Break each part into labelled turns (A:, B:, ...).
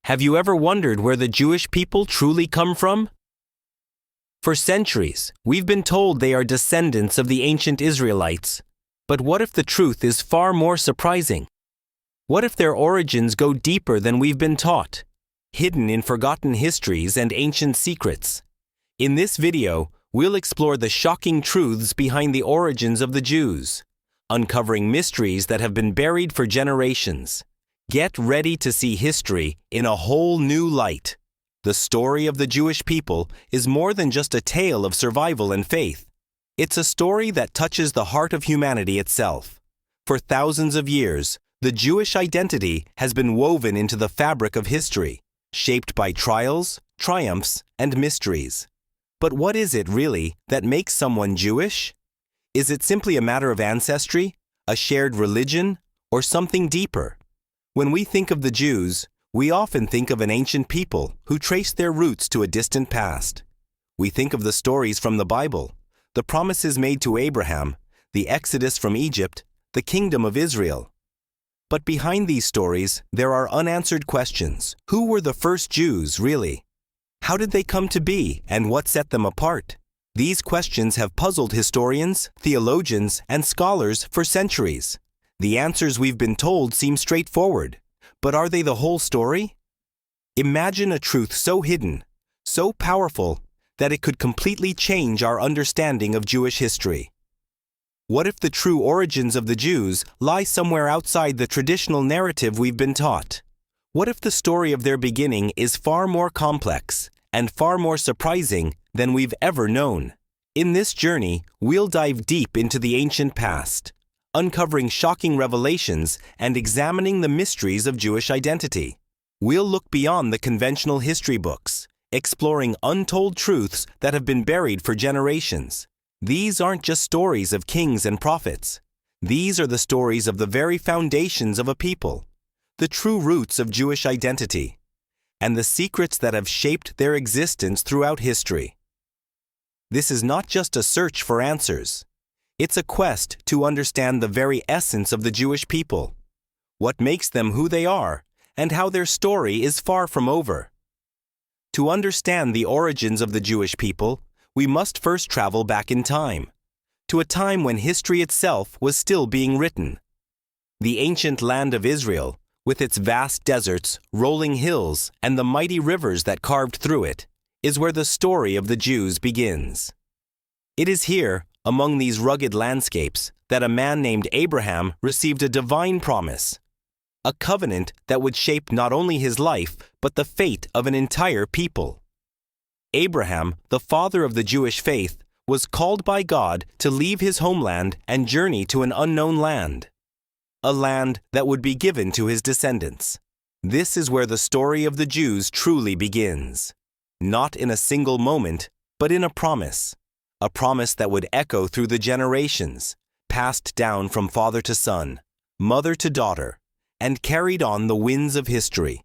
A: Have you ever wondered where the Jewish people truly come from? For centuries, we've been told they are descendants of the ancient Israelites. But what if the truth is far more surprising? What if their origins go deeper than we've been taught, hidden in forgotten histories and ancient secrets? In this video, we'll explore the shocking truths behind the origins of the Jews, uncovering mysteries that have been buried for generations. Get ready to see history in a whole new light. The story of the Jewish people is more than just a tale of survival and faith. It's a story that touches the heart of humanity itself. For thousands of years, the Jewish identity has been woven into the fabric of history, shaped by trials, triumphs, and mysteries. But what is it really that makes someone Jewish? Is it simply a matter of ancestry, a shared religion, or something deeper? When we think of the Jews, we often think of an ancient people who trace their roots to a distant past. We think of the stories from the Bible, the promises made to Abraham, the exodus from Egypt, the kingdom of Israel. But behind these stories, there are unanswered questions. Who were the first Jews, really? How did they come to be, and what set them apart? These questions have puzzled historians, theologians, and scholars for centuries. The answers we've been told seem straightforward, but are they the whole story? Imagine a truth so hidden, so powerful, that it could completely change our understanding of Jewish history. What if the true origins of the Jews lie somewhere outside the traditional narrative we've been taught? What if the story of their beginning is far more complex and far more surprising than we've ever known? In this journey, we'll dive deep into the ancient past, uncovering shocking revelations and examining the mysteries of Jewish identity. We'll look beyond the conventional history books, exploring untold truths that have been buried for generations. These aren't just stories of kings and prophets. These are the stories of the very foundations of a people, the true roots of Jewish identity, and the secrets that have shaped their existence throughout history. This is not just a search for answers. It's a quest to understand the very essence of the Jewish people, what makes them who they are, and how their story is far from over. To understand the origins of the Jewish people, we must first travel back in time, to a time when history itself was still being written. The ancient land of Israel, with its vast deserts, rolling hills, and the mighty rivers that carved through it, is where the story of the Jews begins. It is here, among these rugged landscapes, that a man named Abraham received a divine promise, a covenant that would shape not only his life, but the fate of an entire people. Abraham, the father of the Jewish faith, was called by God to leave his homeland and journey to an unknown land, a land that would be given to his descendants. This is where the story of the Jews truly begins, not in a single moment, but in a promise that would echo through the generations, passed down from father to son, mother to daughter, and carried on the winds of history.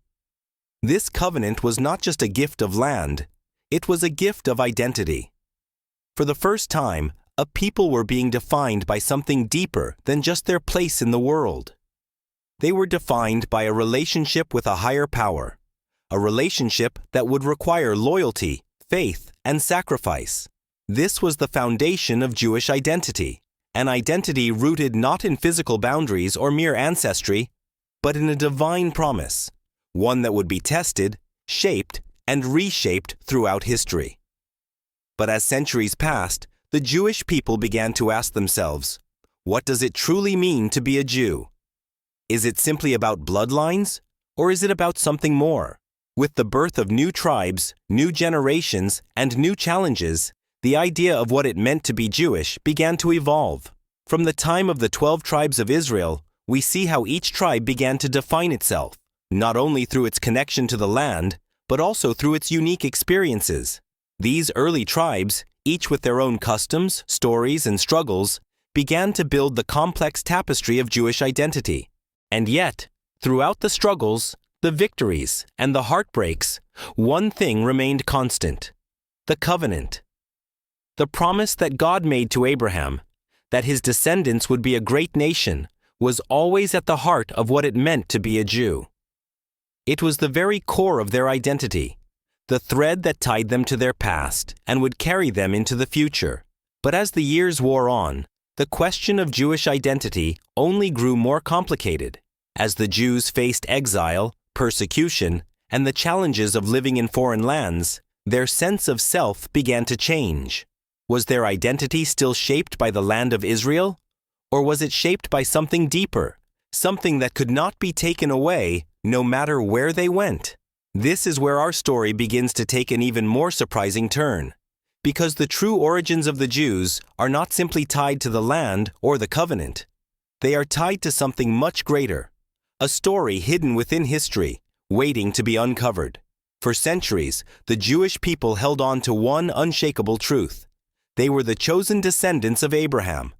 A: This covenant was not just a gift of land, it was a gift of identity. For the first time, a people were being defined by something deeper than just their place in the world. They were defined by a relationship with a higher power, a relationship that would require loyalty, faith, and sacrifice. This was the foundation of Jewish identity, an identity rooted not in physical boundaries or mere ancestry, but in a divine promise, one that would be tested, shaped, and reshaped throughout history. But as centuries passed, the Jewish people began to ask themselves, what does it truly mean to be a Jew? Is it simply about bloodlines, or is it about something more? With the birth of new tribes, new generations, and new challenges, the idea of what it meant to be Jewish began to evolve. From the time of the 12 tribes of Israel, we see how each tribe began to define itself, not only through its connection to the land, but also through its unique experiences. These early tribes, each with their own customs, stories, and struggles, began to build the complex tapestry of Jewish identity. And yet, throughout the struggles, the victories, and the heartbreaks, one thing remained constant: the covenant. The promise that God made to Abraham, that his descendants would be a great nation, was always at the heart of what it meant to be a Jew. It was the very core of their identity, the thread that tied them to their past and would carry them into the future. But as the years wore on, the question of Jewish identity only grew more complicated. As the Jews faced exile, persecution, and the challenges of living in foreign lands, their sense of self began to change. Was their identity still shaped by the land of Israel? Or was it shaped by something deeper, something that could not be taken away no matter where they went? This is where our story begins to take an even more surprising turn, because the true origins of the Jews are not simply tied to the land or the covenant. They are tied to something much greater, a story hidden within history, waiting to be uncovered. For centuries, the Jewish people held on to one unshakable truth. They were the chosen descendants of Abraham,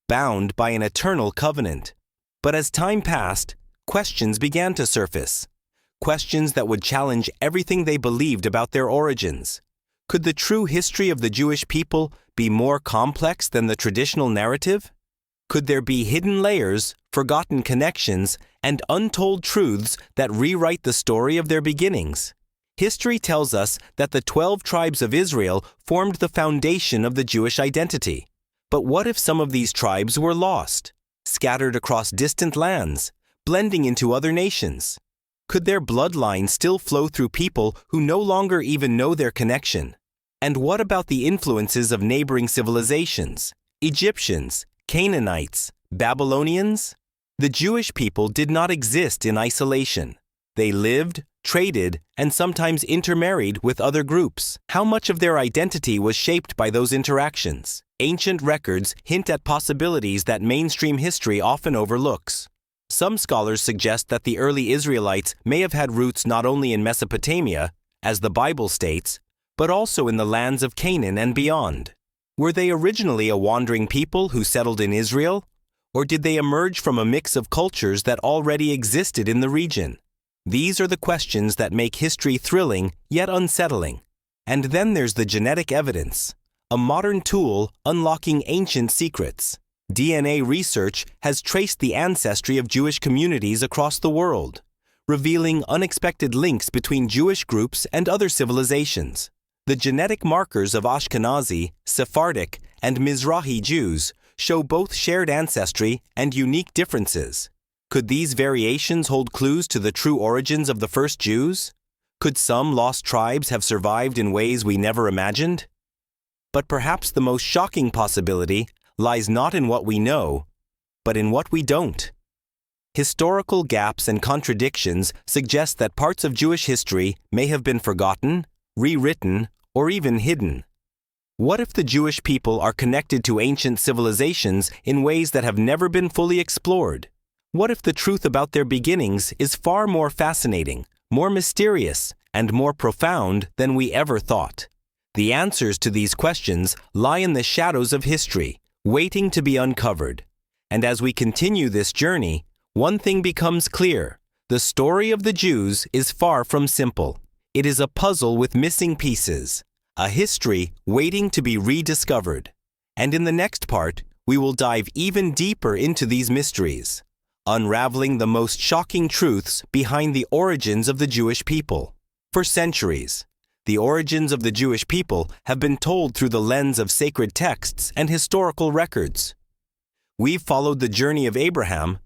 A: bound by an eternal covenant. But as time passed, questions began to surface. Questions that would challenge everything they believed about their origins. Could the true history of the Jewish people be more complex than the traditional narrative? Could there be hidden layers, forgotten connections, and untold truths that rewrite the story of their beginnings? History tells us that the 12 tribes of Israel formed the foundation of the Jewish identity. But what if some of these tribes were lost, scattered across distant lands, blending into other nations? Could their bloodline still flow through people who no longer even know their connection? And what about the influences of neighboring civilizations, Egyptians, Canaanites, Babylonians? The Jewish people did not exist in isolation. They lived, traded, and sometimes intermarried with other groups. How much of their identity was shaped by those interactions? Ancient records hint at possibilities that mainstream history often overlooks. Some scholars suggest that the early Israelites may have had roots not only in Mesopotamia, as the Bible states, but also in the lands of Canaan and beyond. Were they originally a wandering people who settled in Israel? Or did they emerge from a mix of cultures that already existed in the region? These are the questions that make history thrilling yet unsettling. And then there's the genetic evidence, a modern tool unlocking ancient secrets. DNA research has traced the ancestry of Jewish communities across the world, revealing unexpected links between Jewish groups and other civilizations. The genetic markers of Ashkenazi, Sephardic, and Mizrahi Jews show both shared ancestry and unique differences. Could these variations hold clues to the true origins of the first Jews? Could some lost tribes have survived in ways we never imagined? But perhaps the most shocking possibility lies not in what we know, but in what we don't. Historical gaps and contradictions suggest that parts of Jewish history may have been forgotten, rewritten, or even hidden. What if the Jewish people are connected to ancient civilizations in ways that have never been fully explored? What if the truth about their beginnings is far more fascinating, more mysterious, and more profound than we ever thought? The answers to these questions lie in the shadows of history, waiting to be uncovered. And as we continue this journey, one thing becomes clear. The story of the Jews is far from simple. It is a puzzle with missing pieces, a history waiting to be rediscovered. And in the next part, we will dive even deeper into these mysteries, unraveling the most shocking truths behind the origins of the Jewish people. For centuries, the origins of the Jewish people have been told through the lens of sacred texts and historical records. We've followed the journey of Abraham,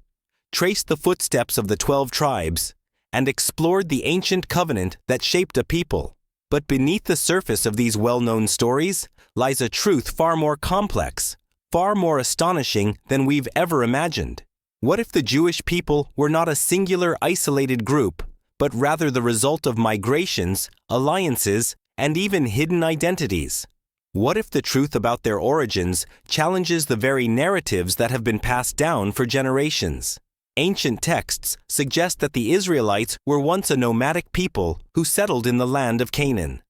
A: traced the footsteps of the 12 tribes, and explored the ancient covenant that shaped a people. But beneath the surface of these well-known stories lies a truth far more complex, far more astonishing than we've ever imagined. What if the Jewish people were not a singular, isolated group, but rather the result of migrations, alliances, and even hidden identities? What if the truth about their origins challenges the very narratives that have been passed down for generations? Ancient texts suggest that the Israelites were once a nomadic people who settled in the land of Canaan.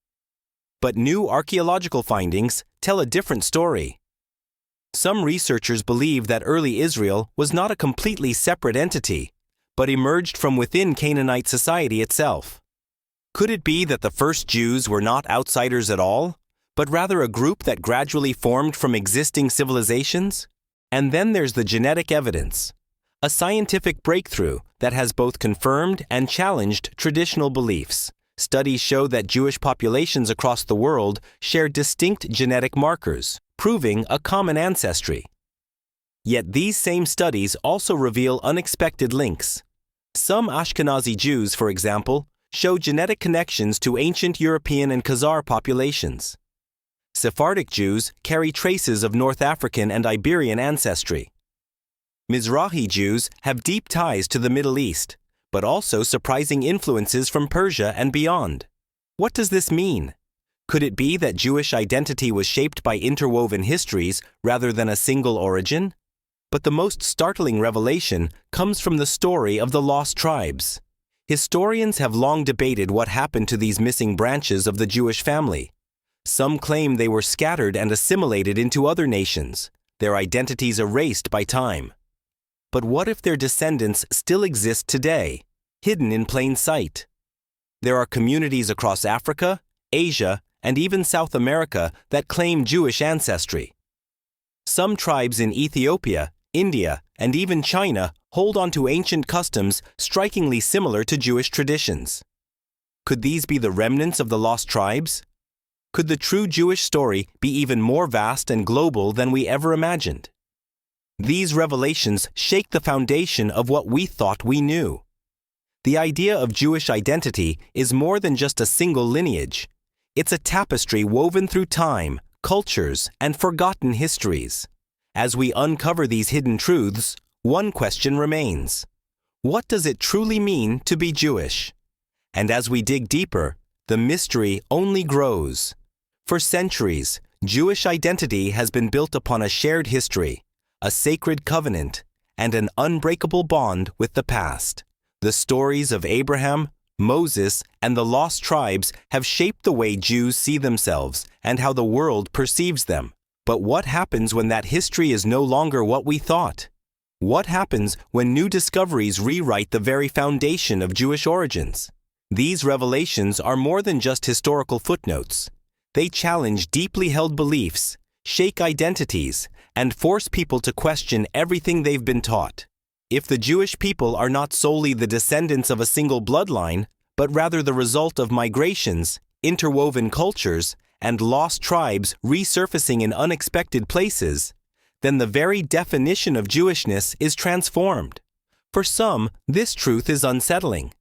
A: But new archaeological findings tell a different story. Some researchers believe that early Israel was not a completely separate entity, but emerged from within Canaanite society itself. Could it be that the first Jews were not outsiders at all, but rather a group that gradually formed from existing civilizations? And then there's the genetic evidence. a scientific breakthrough that has both confirmed and challenged traditional beliefs. Studies show that Jewish populations across the world share distinct genetic markers, proving a common ancestry. Yet these same studies also reveal unexpected links. Some Ashkenazi Jews, for example, show genetic connections to ancient European and Khazar populations. Sephardic Jews carry traces of North African and Iberian ancestry. Mizrahi Jews have deep ties to the Middle East, but also surprising influences from Persia and beyond. What does this mean? Could it be that Jewish identity was shaped by interwoven histories rather than a single origin? But the most startling revelation comes from the story of the lost tribes. Historians have long debated what happened to these missing branches of the Jewish family. Some claim they were scattered and assimilated into other nations, their identities erased by time. But what if their descendants still exist today, hidden in plain sight? There are communities across Africa, Asia, and even South America that claim Jewish ancestry. Some tribes in Ethiopia, India, and even China hold on to ancient customs strikingly similar to Jewish traditions. Could these be the remnants of the lost tribes? Could the true Jewish story be even more vast and global than we ever imagined? These revelations shake the foundation of what we thought we knew. The idea of Jewish identity is more than just a single lineage. It's a tapestry woven through time, cultures, and forgotten histories. As we uncover these hidden truths, one question remains. What does it truly mean to be Jewish? And as we dig deeper, the mystery only grows. For centuries, Jewish identity has been built upon a shared history, a sacred covenant, and an unbreakable bond with the past. The stories of Abraham, Moses, and the lost tribes have shaped the way Jews see themselves and how the world perceives them. But what happens when that history is no longer what we thought? What happens when new discoveries rewrite the very foundation of Jewish origins? These revelations are more than just historical footnotes. They challenge deeply held beliefs, shake identities, and force people to question everything they've been taught. If the Jewish people are not solely the descendants of a single bloodline, but rather the result of migrations, interwoven cultures, and lost tribes resurfacing in unexpected places, then the very definition of Jewishness is transformed. For some, this truth is unsettling.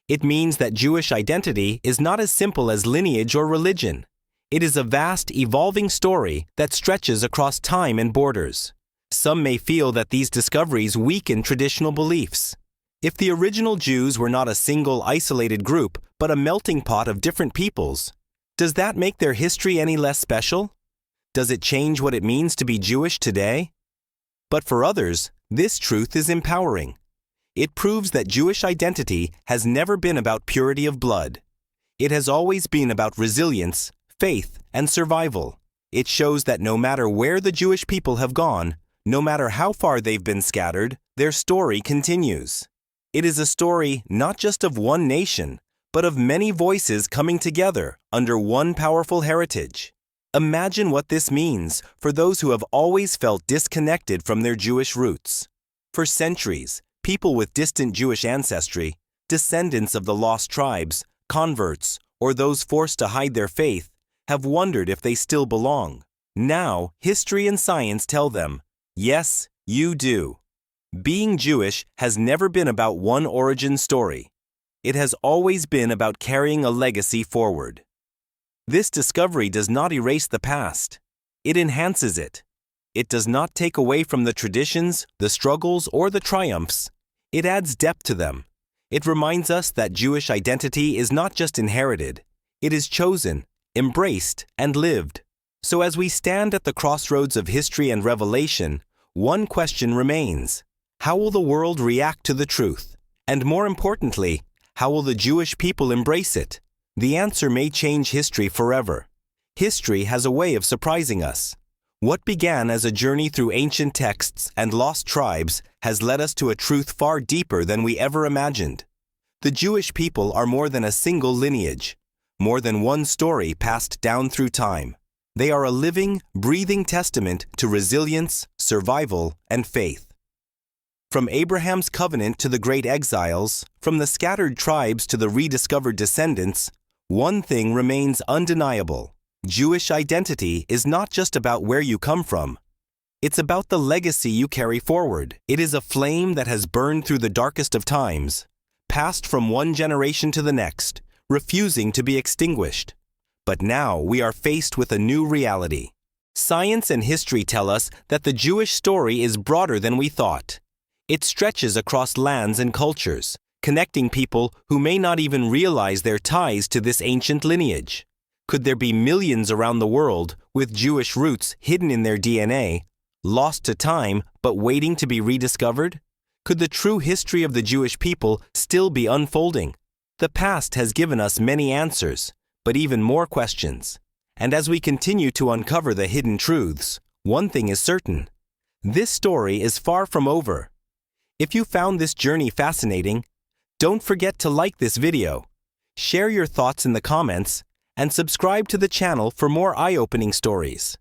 A: It means that Jewish identity is not as simple as lineage or religion. It is a vast, evolving story that stretches across time and borders. Some may feel that these discoveries weaken traditional beliefs. If the original Jews were not a single isolated group, but a melting pot of different peoples, does that make their history any less special? Does it change what it means to be Jewish today? But for others, this truth is empowering. It proves that Jewish identity has never been about purity of blood. It has always been about resilience, faith, and survival. It shows that no matter where the Jewish people have gone, no matter how far they've been scattered, their story continues. It is a story not just of one nation, but of many voices coming together under one powerful heritage. Imagine what this means for those who have always felt disconnected from their Jewish roots. For centuries, people with distant Jewish ancestry, descendants of the lost tribes, converts, or those forced to hide their faith, have wondered if they still belong. Now, history and science tell them, yes, you do. Being Jewish has never been about one origin story. It has always been about carrying a legacy forward. This discovery does not erase the past. It enhances it. It does not take away from the traditions, the struggles, or the triumphs. It adds depth to them. It reminds us that Jewish identity is not just inherited. It is chosen, embraced, and lived. So as we stand at the crossroads of history and revelation, one question remains. How will the world react to the truth? And more importantly, how will the Jewish people embrace it? The answer may change history forever. History has a way of surprising us. What began as a journey through ancient texts and lost tribes has led us to a truth far deeper than we ever imagined. The Jewish people are more than a single lineage, more than one story passed down through time. They are a living, breathing testament to resilience, survival, and faith. From Abraham's covenant to the great exiles, from the scattered tribes to the rediscovered descendants, one thing remains undeniable. Jewish identity is not just about where you come from. It's about the legacy you carry forward. It is a flame that has burned through the darkest of times, passed from one generation to the next, refusing to be extinguished. But now we are faced with a new reality. Science and history tell us that the Jewish story is broader than we thought. It stretches across lands and cultures, connecting people who may not even realize their ties to this ancient lineage. Could there be millions around the world with Jewish roots hidden in their DNA, lost to time but waiting to be rediscovered? Could the true history of the Jewish people still be unfolding? The past has given us many answers, but even more questions. And as we continue to uncover the hidden truths, one thing is certain. This story is far from over. If you found this journey fascinating, don't forget to like this video, share your thoughts in the comments, and subscribe to the channel for more eye-opening stories.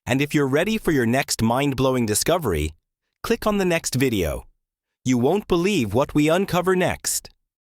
A: And if you're ready for your next mind-blowing discovery, click on the next video. You won't believe what we uncover next.